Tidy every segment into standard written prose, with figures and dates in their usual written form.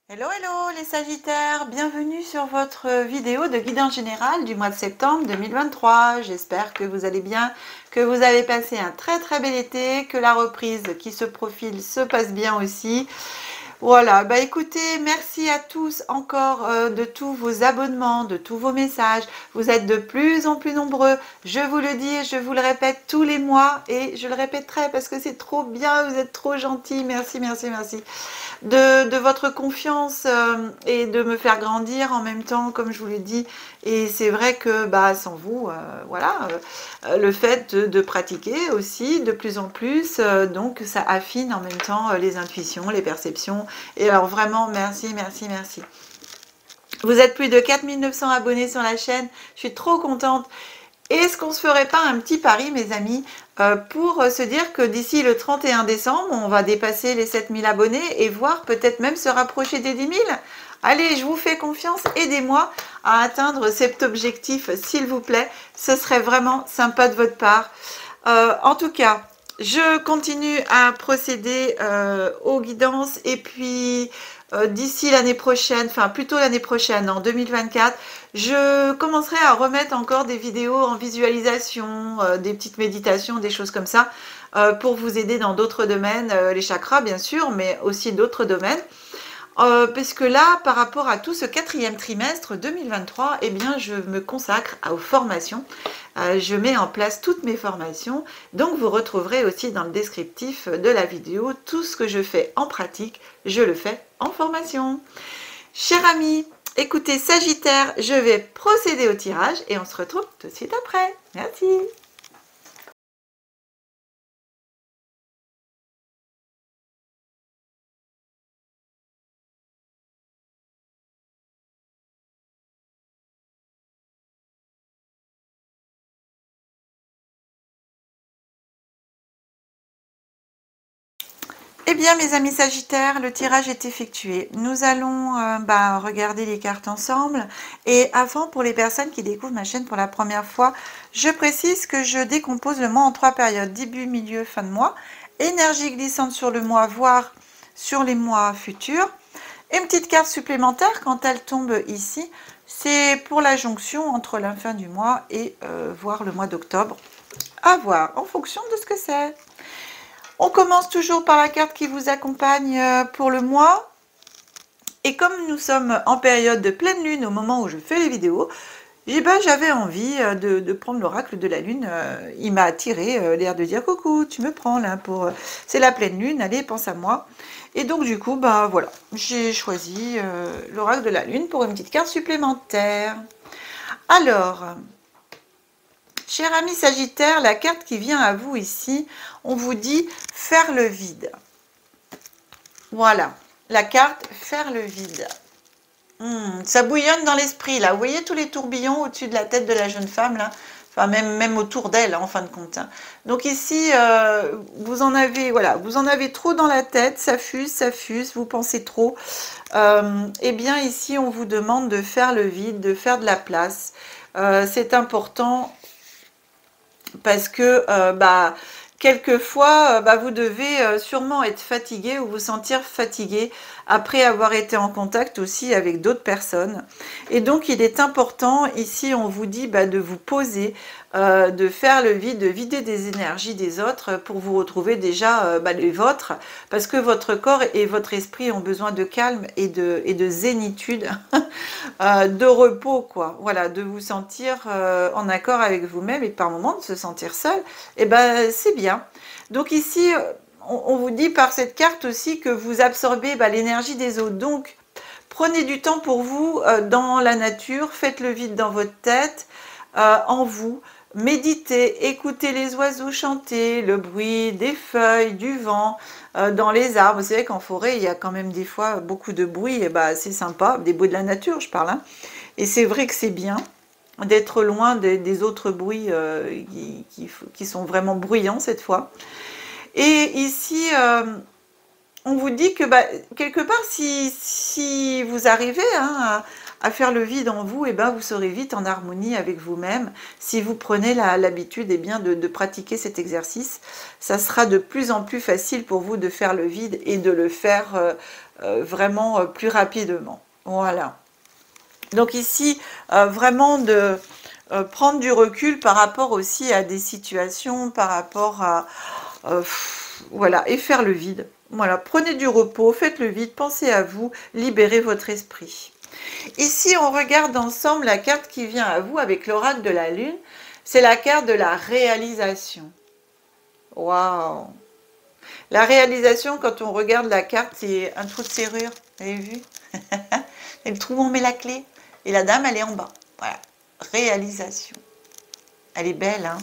Hello, hello les Sagittaires, bienvenue sur votre vidéo de guidance générale du mois de septembre 2023. J'espère que vous allez bien, que vous avez passé un très bel été, que la reprise qui se profile se passe bien aussi. Voilà, bah écoutez, merci à tous encore de tous vos abonnements, de tous vos messages. Vous êtes de plus en plus nombreux. Je vous le dis et je vous le répète tous les mois et je le répéterai parce que c'est trop bien, vous êtes trop gentils. Merci, merci, merci de votre confiance et de me faire grandir en même temps, comme je vous l'ai dit. Et c'est vrai que bah, sans vous, voilà, le fait de pratiquer aussi de plus en plus, donc ça affine en même temps les intuitions, les perceptions. Et alors vraiment, merci, merci, merci. Vous êtes plus de 4900 abonnés sur la chaîne, je suis trop contente. Est-ce qu'on se ferait pas un petit pari, mes amis, pour se dire que d'ici le 31 décembre, on va dépasser les 7000 abonnés et voire peut-être même se rapprocher des 10 000? Allez, je vous fais confiance, aidez-moi à atteindre cet objectif, s'il vous plaît. Ce serait vraiment sympa de votre part. En tout cas, je continue à procéder aux guidances et puis d'ici l'année prochaine, enfin plutôt l'année prochaine, en 2024, je commencerai à remettre encore des vidéos en visualisation, des petites méditations, des choses comme ça, pour vous aider dans d'autres domaines, les chakras bien sûr, mais aussi d'autres domaines. Parce que là, par rapport à tout ce quatrième trimestre 2023, eh bien, je me consacre aux formations. Je mets en place toutes mes formations. Donc, vous retrouverez aussi dans le descriptif de la vidéo tout ce que je fais en pratique, je le fais en formation. Chers amis, écoutez, Sagittaire, je vais procéder au tirage et on se retrouve tout de suite après. Merci. Eh bien, mes amis Sagittaires, le tirage est effectué. Nous allons regarder les cartes ensemble. Et avant, pour les personnes qui découvrent ma chaîne pour la première fois, je précise que je décompose le mois en 3 périodes, début, milieu, fin de mois. Énergie glissante sur le mois, voire sur les mois futurs. Et une petite carte supplémentaire quand elle tombe ici, c'est pour la jonction entre la fin du mois et voire le mois d'octobre. À voir, en fonction de ce que c'est. On commence toujours par la carte qui vous accompagne pour le mois. Et comme nous sommes en période de pleine lune au moment où je fais les vidéos, eh ben, j'avais envie de prendre l'oracle de la lune. Il m'a attiré l'air de dire coucou, tu me prends là pour... c'est la pleine lune, allez, pense à moi. Et donc du coup, bah voilà, j'ai choisi l'oracle de la lune pour une petite carte supplémentaire. Alors... Cher ami Sagittaire, la carte qui vient à vous ici, on vous dit faire le vide. Voilà, la carte faire le vide. Ça bouillonne dans l'esprit là. Vous voyez tous les tourbillons au-dessus de la tête de la jeune femme là, enfin même autour d'elle en fin de compte. Donc ici, vous en avez, voilà, vous en avez trop dans la tête, ça fuse, vous pensez trop. Eh bien ici, on vous demande de faire le vide, de faire de la place. C'est important. Parce que quelquefois, vous devez sûrement être fatigué ou vous sentir fatigué après avoir été en contact aussi avec d'autres personnes. Et donc, il est important, ici, on vous dit de vous poser, de faire le vide, de vider des énergies des autres pour vous retrouver déjà les vôtres, parce que votre corps et votre esprit ont besoin de calme et de zénitude, de repos, quoi. Voilà, de vous sentir en accord avec vous-même et par moments de se sentir seul, et ben c'est bien. Donc ici, on vous dit par cette carte aussi que vous absorbez l'énergie des autres. Donc, prenez du temps pour vous dans la nature, faites le vide dans votre tête, en vous. Méditez, écoutez les oiseaux chanter, le bruit des feuilles, du vent, dans les arbres. C'est vrai qu'en forêt, il y a quand même des fois beaucoup de bruit, et c'est sympa, des bruits de la nature, je parle. Et c'est vrai que c'est bien d'être loin des autres bruits qui sont vraiment bruyants cette fois. Et ici, on vous dit que quelque part, si vous arrivez à faire le vide en vous, et ben vous serez vite en harmonie avec vous-même. Si vous prenez l'habitude de pratiquer cet exercice, ça sera de plus en plus facile pour vous de faire le vide et de le faire vraiment plus rapidement. Voilà. Donc ici, vraiment de prendre du recul par rapport aussi à des situations, par rapport à... voilà, et faire le vide. Voilà, prenez du repos, faites le vide, pensez à vous, libérez votre esprit. Ici, on regarde ensemble la carte qui vient à vous avec l'oracle de la Lune. C'est la carte de la réalisation. Waouh! La réalisation, quand on regarde la carte, c'est un trou de serrure. Vous avez vu? Et le trou où on met la clé. Et la dame, elle est en bas. Voilà. Réalisation. Elle est belle, hein?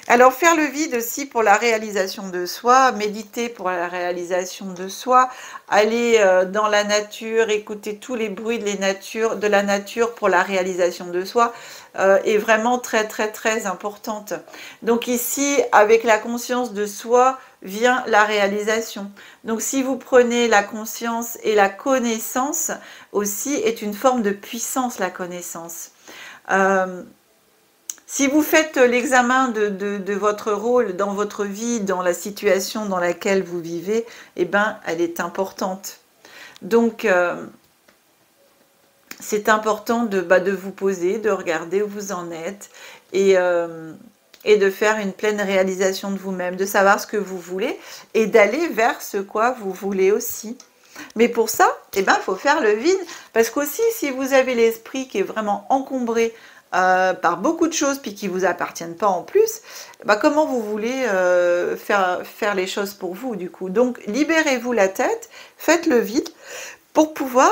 Alors, faire le vide aussi pour la réalisation de soi, méditer pour la réalisation de soi, aller dans la nature, écouter tous les bruits de la nature pour la réalisation de soi, est vraiment très, très, très importante. Donc ici, avec la conscience de soi, vient la réalisation. Donc si vous prenez la conscience et la connaissance aussi, est une forme de puissance, la connaissance. Si vous faites l'examen de votre rôle dans votre vie, dans la situation dans laquelle vous vivez, eh ben, elle est importante. Donc, c'est important de vous poser, de regarder où vous en êtes et de faire une pleine réalisation de vous-même, de savoir ce que vous voulez et d'aller vers ce quoi vous voulez aussi. Mais pour ça, eh ben, faut faire le vide, parce qu'aussi, si vous avez l'esprit qui est vraiment encombré par beaucoup de choses, puis qui ne vous appartiennent pas en plus, bah, comment vous voulez faire les choses pour vous, du coup? Donc, libérez-vous la tête, faites le vide, pour pouvoir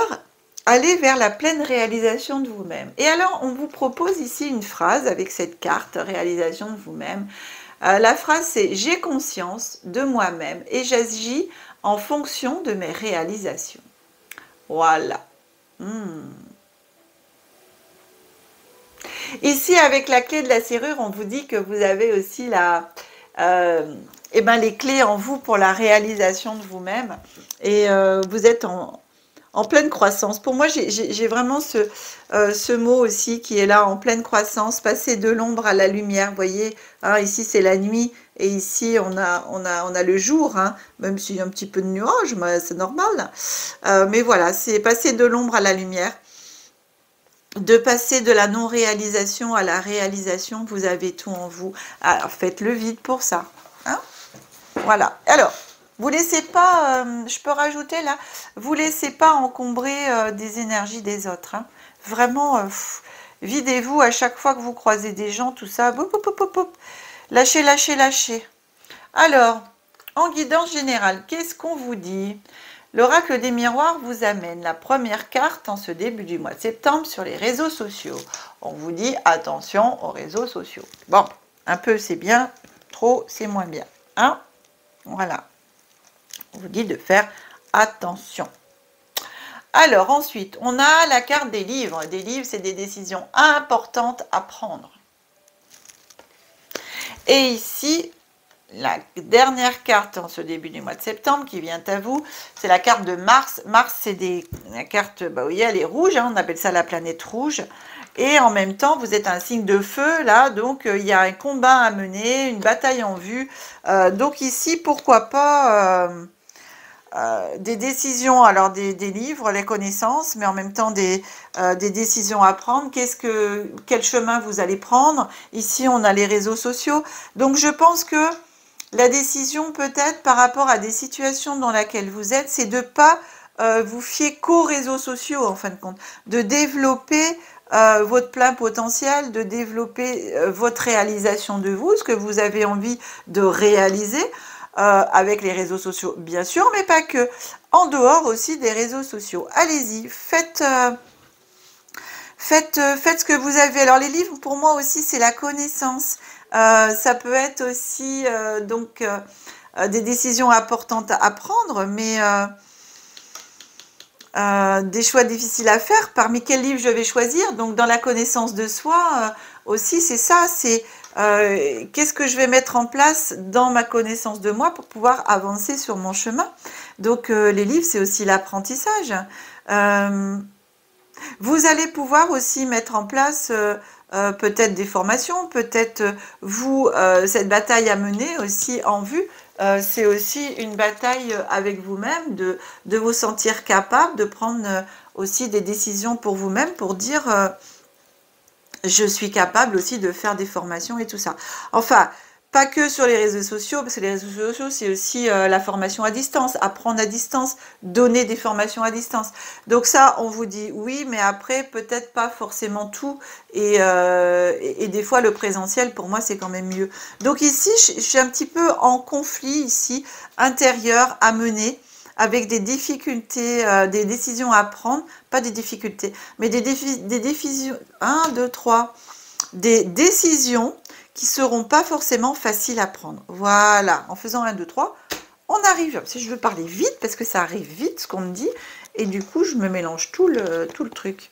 aller vers la pleine réalisation de vous-même. Et alors, on vous propose ici une phrase avec cette carte, réalisation de vous-même. La phrase, c'est « J'ai conscience de moi-même et j'agis en fonction de mes réalisations. » Voilà. Ici, avec la clé de la serrure, on vous dit que vous avez aussi les clés en vous pour la réalisation de vous-même. Et vous êtes en pleine croissance. Pour moi, j'ai vraiment ce mot aussi qui est là, en pleine croissance, passer de l'ombre à la lumière. Vous voyez, hein, ici c'est la nuit et ici on a le jour, hein, même s'il y a un petit peu de nuages, c'est normal. Mais voilà, c'est passer de l'ombre à la lumière. De passer de la non-réalisation à la réalisation, vous avez tout en vous. Alors, faites le vide pour ça. Hein, voilà. Alors, vous laissez pas, je peux rajouter là, vous laissez pas encombrer des énergies des autres. Hein. Vraiment, videz-vous à chaque fois que vous croisez des gens, tout ça. Boup, boup, boup, boup. Lâchez, lâchez, lâchez. Alors, en guidance générale, qu'est-ce qu'on vous dit ? L'oracle des miroirs vous amène la première carte en ce début du mois de septembre sur les réseaux sociaux. On vous dit attention aux réseaux sociaux. Bon, un peu c'est bien, trop c'est moins bien. Hein? Voilà. On vous dit de faire attention. Alors ensuite, on a la carte des livres. Des livres, c'est des décisions importantes à prendre. Et ici, la dernière carte en ce début du mois de septembre qui vient à vous, c'est la carte de Mars. Mars, c'est la carte, vous voyez, elle est rouge, hein, on appelle ça la planète rouge. Et en même temps, vous êtes un signe de feu, là, donc il y a un combat à mener, une bataille en vue. Donc ici, pourquoi pas des décisions, alors des livres, les connaissances, mais en même temps des décisions à prendre. Quel chemin vous allez prendre? Ici, on a les réseaux sociaux. Donc je pense que la décision peut-être par rapport à des situations dans lesquelles vous êtes, c'est de ne pas vous fier qu'aux réseaux sociaux en fin de compte, de développer votre plein potentiel, de développer votre réalisation de vous, ce que vous avez envie de réaliser avec les réseaux sociaux, bien sûr, mais pas que, en dehors aussi des réseaux sociaux. Allez-y, faites ce que vous avez. Alors les livres, pour moi aussi, c'est la connaissance. Ça peut être aussi des décisions importantes à prendre, mais des choix difficiles à faire. Parmi quels livres je vais choisir? Donc dans la connaissance de soi aussi, c'est ça, c'est qu'est-ce que je vais mettre en place dans ma connaissance de moi pour pouvoir avancer sur mon chemin. Donc les livres, c'est aussi l'apprentissage. Vous allez pouvoir aussi mettre en place peut-être des formations, peut-être cette bataille à mener aussi en vue. C'est aussi une bataille avec vous-même, de vous sentir capable, de prendre aussi des décisions pour vous-même, pour dire je suis capable aussi de faire des formations et tout ça. Enfin, pas que sur les réseaux sociaux, parce que les réseaux sociaux, c'est aussi la formation à distance, apprendre à distance, donner des formations à distance. Donc ça, on vous dit oui, mais après, peut-être pas forcément tout. Et des fois, le présentiel, pour moi, c'est quand même mieux. Donc ici, je suis un petit peu en conflit ici, intérieur à mener, avec des difficultés, des décisions à prendre, pas des difficultés, mais des décisions, 1, 2, 3, des décisions qui seront pas forcément faciles à prendre. Voilà, en faisant 1, 2, 3, on arrive. Si je veux parler vite, parce que ça arrive vite, ce qu'on me dit, et du coup, je me mélange tout le truc.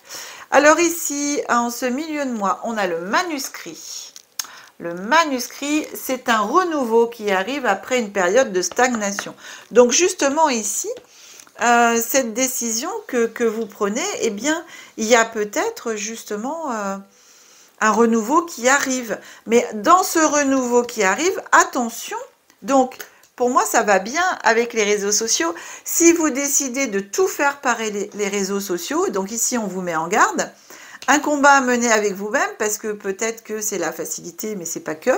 Alors ici, en ce milieu de mois, on a le manuscrit. Le manuscrit, c'est un renouveau qui arrive après une période de stagnation. Donc justement ici, cette décision que vous prenez, eh bien, il y a peut-être justement un renouveau qui arrive. Mais dans ce renouveau qui arrive, attention, donc pour moi ça va bien avec les réseaux sociaux. Si vous décidez de tout faire par les réseaux sociaux, donc ici on vous met en garde, un combat à mener avec vous-même, parce que peut-être que c'est la facilité, mais c'est pas que.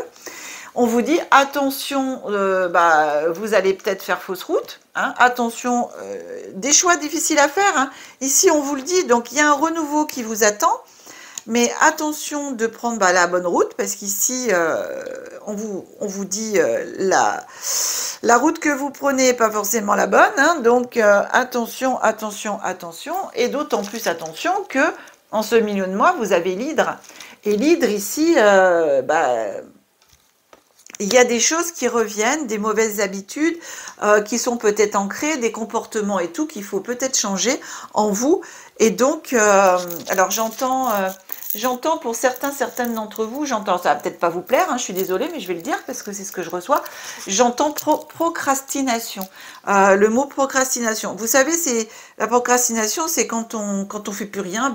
On vous dit attention, vous allez peut-être faire fausse route, hein, attention, des choix difficiles à faire, hein. Ici on vous le dit, donc il y a un renouveau qui vous attend, mais attention de prendre la bonne route, parce qu'ici on vous dit la route que vous prenez n'est pas forcément la bonne, hein, donc attention, attention, attention, et d'autant plus attention que en ce milieu de mois, vous avez l'hydre. Et l'hydre, ici, il y a des choses qui reviennent, des mauvaises habitudes qui sont peut-être ancrées, des comportements et tout, qu'il faut peut-être changer en vous. Et donc, alors j'entends pour certaines d'entre vous, ça va peut-être pas vous plaire, hein, je suis désolée, mais je vais le dire parce que c'est ce que je reçois. J'entends procrastination. Le mot procrastination. Vous savez, la procrastination, c'est quand on fait plus rien,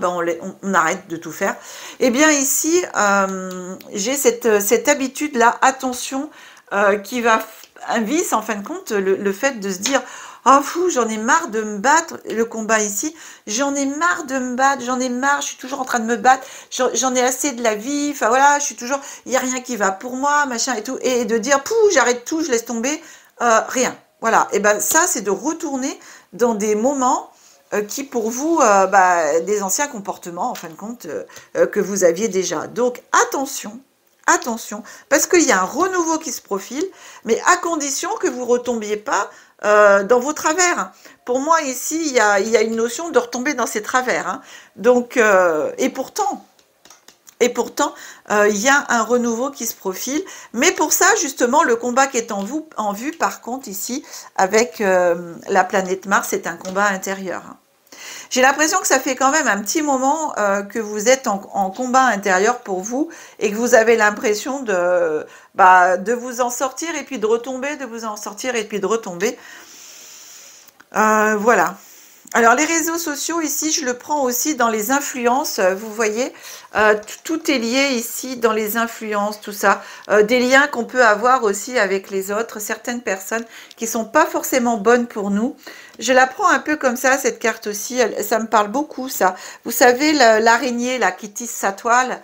on arrête de tout faire. Eh bien ici, j'ai cette habitude-là, attention, qui va un vice en fin de compte, le fait de se dire oh fou, j'en ai marre de me battre, le combat ici, j'en ai marre de me battre, j'en ai marre, je suis toujours en train de me battre, j'en ai assez de la vie, enfin voilà, je suis toujours, il n'y a rien qui va pour moi, machin et tout, et de dire pouh, j'arrête tout, je laisse tomber, rien. Voilà, et ben ça c'est de retourner dans des moments qui pour vous, des anciens comportements en fin de compte que vous aviez déjà. Donc attention, attention, parce qu'il y a un renouveau qui se profile, mais à condition que vous ne retombiez pas dans vos travers. Pour moi, ici, il y a une notion de retomber dans ces travers, hein. Donc, et pourtant, il y a un renouveau qui se profile. Mais pour ça, justement, le combat qui est en vue, par contre, ici, avec la planète Mars, c'est un combat intérieur, hein. J'ai l'impression que ça fait quand même un petit moment que vous êtes en combat intérieur pour vous et que vous avez l'impression de vous en sortir et puis de retomber, de vous en sortir et puis de retomber. Voilà. Alors les réseaux sociaux ici, je le prends aussi dans les influences, vous voyez, tout est lié ici dans les influences, tout ça, des liens qu'on peut avoir aussi avec les autres, certaines personnes qui sont pas forcément bonnes pour nous. Je la prends un peu comme ça, cette carte aussi, ça me parle beaucoup ça. Vous savez, l'araignée là qui tisse sa toile,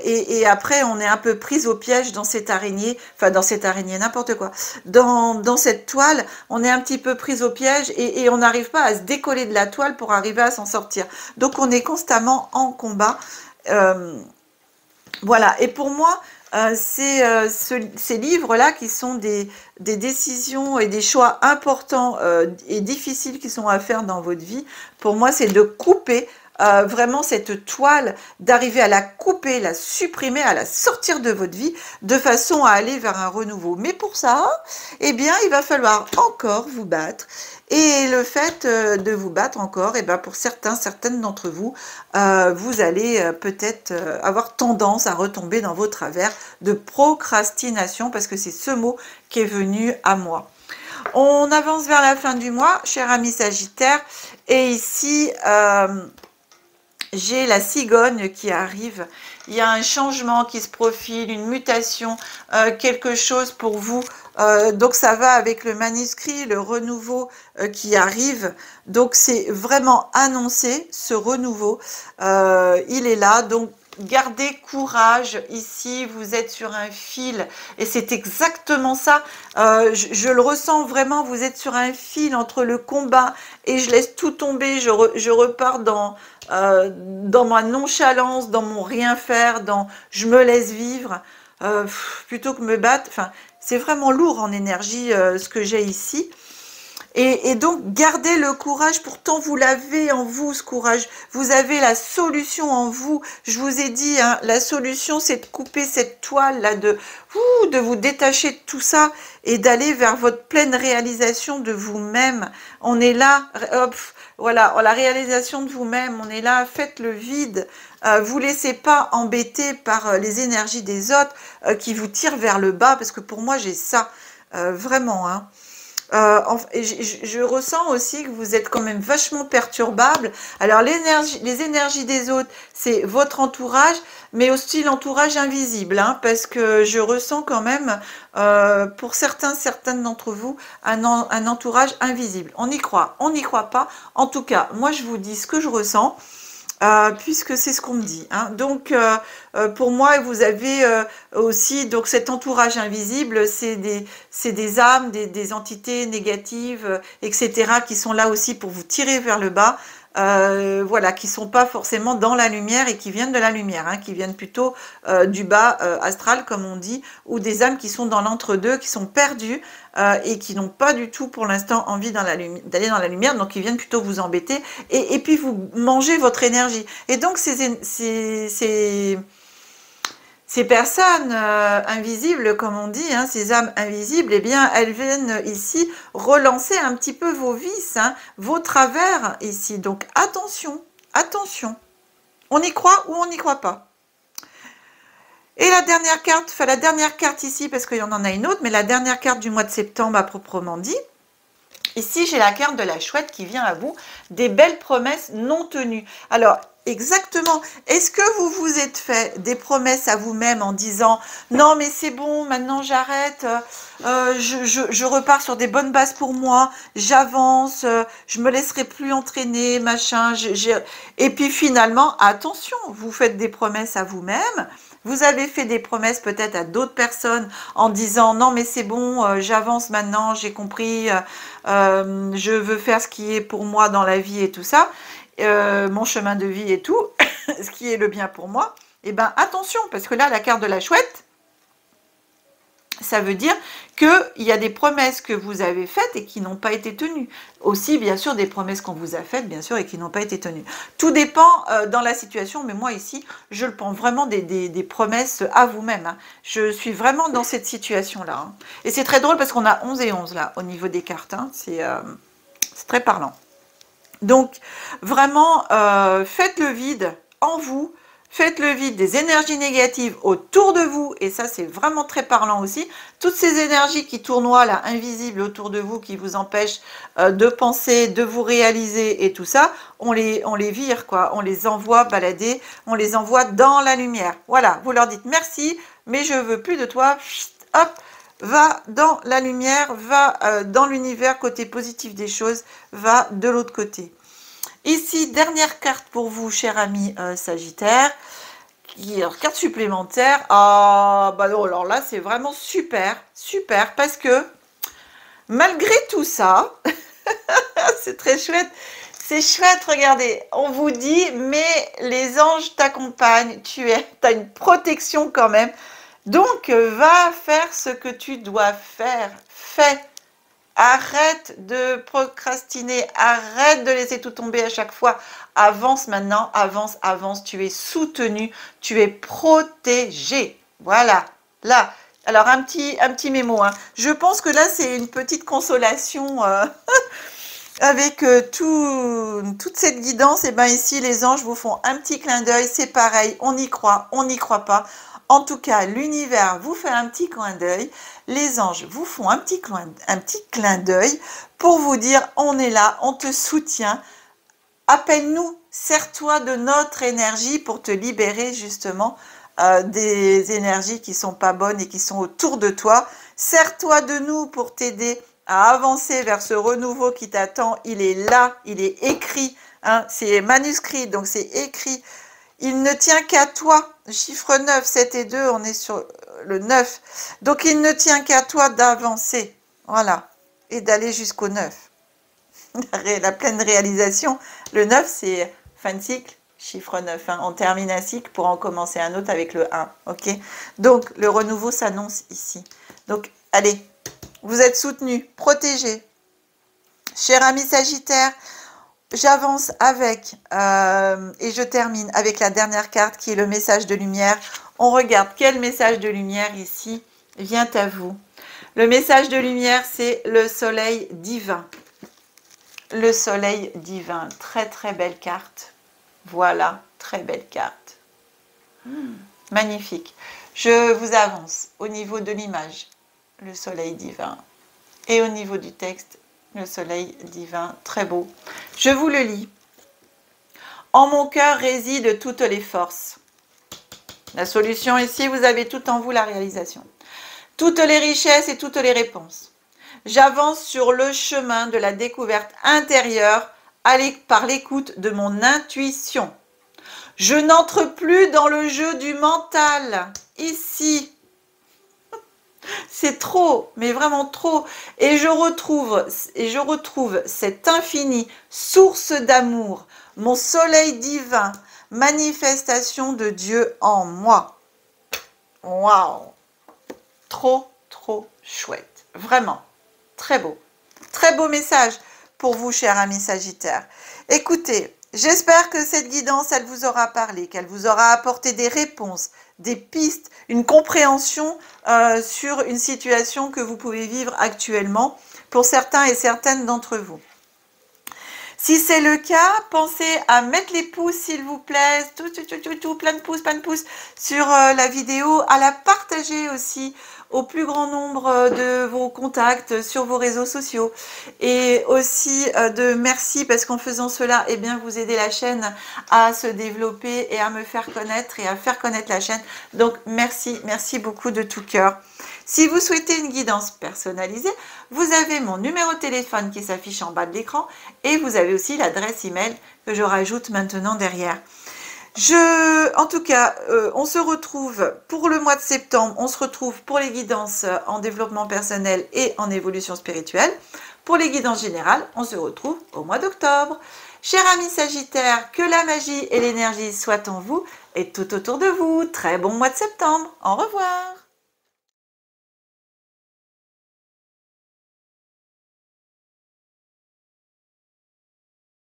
et après on est un peu prise au piège dans cette araignée, enfin dans cette araignée, n'importe quoi, dans cette toile, on est un petit peu prise au piège et on n'arrive pas à se décoller de la toile pour arriver à s'en sortir. Donc on est constamment en combat. Voilà, et pour moi, ces livres-là qui sont des décisions et des choix importants et difficiles qui sont à faire dans votre vie, pour moi, c'est de couper vraiment cette toile, d'arriver à la couper, la supprimer, à la sortir de votre vie, de façon à aller vers un renouveau. Mais pour ça, eh bien, il va falloir encore vous battre. Et le fait de vous battre encore, eh bien, pour certaines d'entre vous, vous allez peut-être avoir tendance à retomber dans vos travers de procrastination, parce que c'est ce mot qui est venu à moi. On avance vers la fin du mois, cher ami Sagittaire, et ici, j'ai la cigogne qui arrive. Il y a un changement qui se profile, une mutation, quelque chose pour vous. Donc ça va avec le manuscrit, le renouveau qui arrive. Donc c'est vraiment annoncé, ce renouveau. Il est là. Donc gardez courage ici, vous êtes sur un fil et c'est exactement ça. Je le ressens vraiment, vous êtes sur un fil entre le combat et je laisse tout tomber, je repars dans ma nonchalance, dans mon rien faire, dans je me laisse vivre plutôt que me battre. Enfin, c'est vraiment lourd en énergie ce que j'ai ici. Et donc, gardez le courage. Pourtant, vous l'avez en vous, ce courage. Vous avez la solution en vous. Je vous ai dit, hein, la solution, c'est de couper cette toile-là, de vous détacher de tout ça et d'aller vers votre pleine réalisation de vous-même. On est là, hop, voilà, la réalisation de vous-même. On est là, faites le vide. Vous laissez pas embêter par les énergies des autres qui vous tirent vers le bas, parce que pour moi, j'ai ça, vraiment, hein. Je ressens aussi que vous êtes quand même vachement perturbable. Alors les énergies des autres, c'est votre entourage, mais aussi l'entourage invisible, hein, parce que je ressens quand même, pour certaines d'entre vous, un entourage invisible. On y croit, on n'y croit pas. En tout cas, moi je vous dis ce que je ressens. Puisque c'est ce qu'on me dit, hein. Donc pour moi, vous avez aussi donc cet entourage invisible, c'est des âmes, des entités négatives, etc., qui sont là aussi pour vous tirer vers le bas, voilà, qui sont pas forcément dans la lumière et qui viennent de la lumière, hein, qui viennent plutôt du bas astral, comme on dit, ou des âmes qui sont dans l'entre-deux, qui sont perdues et qui n'ont pas du tout pour l'instant envie d'aller dans la lumière, donc ils viennent plutôt vous embêter et puis vous mangez votre énergie. Et donc ces personnes invisibles, comme on dit, hein, ces âmes invisibles, eh bien, elles viennent ici relancer un petit peu vos vices, hein, vos travers ici. Donc attention, attention. On y croit ou on n'y croit pas. Et la dernière carte ici, parce qu'il y en a une autre, mais la dernière carte du mois de septembre à proprement dit. Ici, j'ai la carte de la chouette qui vient à vous, des belles promesses non tenues. Alors, exactement, est-ce que vous vous êtes fait des promesses à vous-même en disant « Non, mais c'est bon, maintenant j'arrête, je repars sur des bonnes bases pour moi, j'avance, je me laisserai plus entraîner, machin. » Et puis finalement, attention, vous faites des promesses à vous-même. Vous avez fait des promesses peut-être à d'autres personnes en disant « Non, mais c'est bon, j'avance maintenant, j'ai compris, je veux faire ce qui est pour moi dans la vie et tout ça, mon chemin de vie et tout, ce qui est le bien pour moi. » Eh bien, attention, parce que là, la carte de la chouette, ça veut dire qu'il y a des promesses que vous avez faites et qui n'ont pas été tenues. Aussi, bien sûr, des promesses qu'on vous a faites, bien sûr, et qui n'ont pas été tenues. Tout dépend dans la situation, mais moi, ici, je le pense vraiment des promesses à vous-même, hein. Je suis vraiment dans cette situation-là, hein. Et c'est très drôle parce qu'on a 11 et 11, là, au niveau des cartes, hein. C'est très parlant. Donc, vraiment, faites le vide en vous. Faites le vide des énergies négatives autour de vous, et ça c'est vraiment très parlant aussi. Toutes ces énergies qui tournoient là, invisibles autour de vous, qui vous empêchent de penser, de vous réaliser et tout ça, on les vire, quoi. On les envoie balader, on les envoie dans la lumière. Voilà, vous leur dites merci, mais je veux plus de toi. Chut, hop, va dans la lumière, va dans l'univers, côté positif des choses, va de l'autre côté. Ici, dernière carte pour vous, cher ami Sagittaire. Carte supplémentaire. Ah, bah non, alors là, c'est vraiment super, super, parce que malgré tout ça, c'est très chouette. C'est chouette, regardez, on vous dit, mais les anges t'accompagnent, tu as une protection quand même. Donc, va faire ce que tu dois faire. Fais. Arrête de procrastiner, arrête de laisser tout tomber à chaque fois. Avance maintenant, avance, avance. Tu es soutenu, tu es protégé. Voilà, là. Alors, un petit mémo, hein. Je pense que là, c'est une petite consolation avec toute cette guidance. Et bien ici, les anges vous font un petit clin d'œil. C'est pareil, on y croit, on n'y croit pas. En tout cas, l'univers vous fait un petit clin d'œil. Les anges vous font un petit clin d'œil pour vous dire on est là, on te soutient. appelle-nous, sers-toi de notre énergie pour te libérer justement des énergies qui sont pas bonnes et qui sont autour de toi. Sers-toi de nous pour t'aider à avancer vers ce renouveau qui t'attend. Il est là, il est écrit, hein, c'est manuscrit, donc c'est écrit. Il ne tient qu'à toi. Chiffre 9, 7 et 2, on est sur le 9. Donc il ne tient qu'à toi d'avancer. Voilà. Et d'aller jusqu'au 9. La pleine réalisation. Le 9, c'est fin de cycle, chiffre 9. Hein. On termine un cycle pour en commencer un autre avec le 1. Ok. Donc le renouveau s'annonce ici. Donc allez, vous êtes soutenus, protégés. Cher ami Sagittaire, j'avance avec, et je termine avec la dernière carte qui est le message de lumière. On regarde quel message de lumière ici vient à vous. Le message de lumière, c'est le soleil divin. Le soleil divin, très très belle carte. Voilà, très belle carte. Magnifique. Je vous avance au niveau de l'image, le soleil divin. Et au niveau du texte, le soleil divin, très beau. Je vous le lis. En mon cœur résident toutes les forces. La solution ici, vous avez tout en vous la réalisation. Toutes les richesses et toutes les réponses. J'avance sur le chemin de la découverte intérieure par l'écoute de mon intuition. Je n'entre plus dans le jeu du mental. Ici, c'est trop, mais vraiment trop. Et je retrouve cette infinie source d'amour, mon soleil divin, manifestation de Dieu en moi. Waouh! Trop, trop chouette. Vraiment. Très beau. Très beau message pour vous, cher ami Sagittaire. Écoutez, j'espère que cette guidance, elle vous aura parlé, qu'elle vous aura apporté des réponses, des pistes, une compréhension sur une situation que vous pouvez vivre actuellement pour certains et certaines d'entre vous. Si c'est le cas, pensez à mettre les pouces, s'il vous plaît, plein de pouces sur la vidéo, à la partager aussi au plus grand nombre de vos contacts sur vos réseaux sociaux. Et aussi de merci parce qu'en faisant cela, eh bien, vous aidez la chaîne à se développer et à me faire connaître et à faire connaître la chaîne. Donc, merci beaucoup de tout cœur. Si vous souhaitez une guidance personnalisée, vous avez mon numéro de téléphone qui s'affiche en bas de l'écran et vous avez aussi l'adresse email que je rajoute maintenant derrière. En tout cas, on se retrouve pour le mois de septembre, on se retrouve pour les guidances en développement personnel et en évolution spirituelle. Pour les guidances générales, on se retrouve au mois d'octobre. Cher ami Sagittaire, que la magie et l'énergie soient en vous et tout autour de vous. Très bon mois de septembre. Au revoir.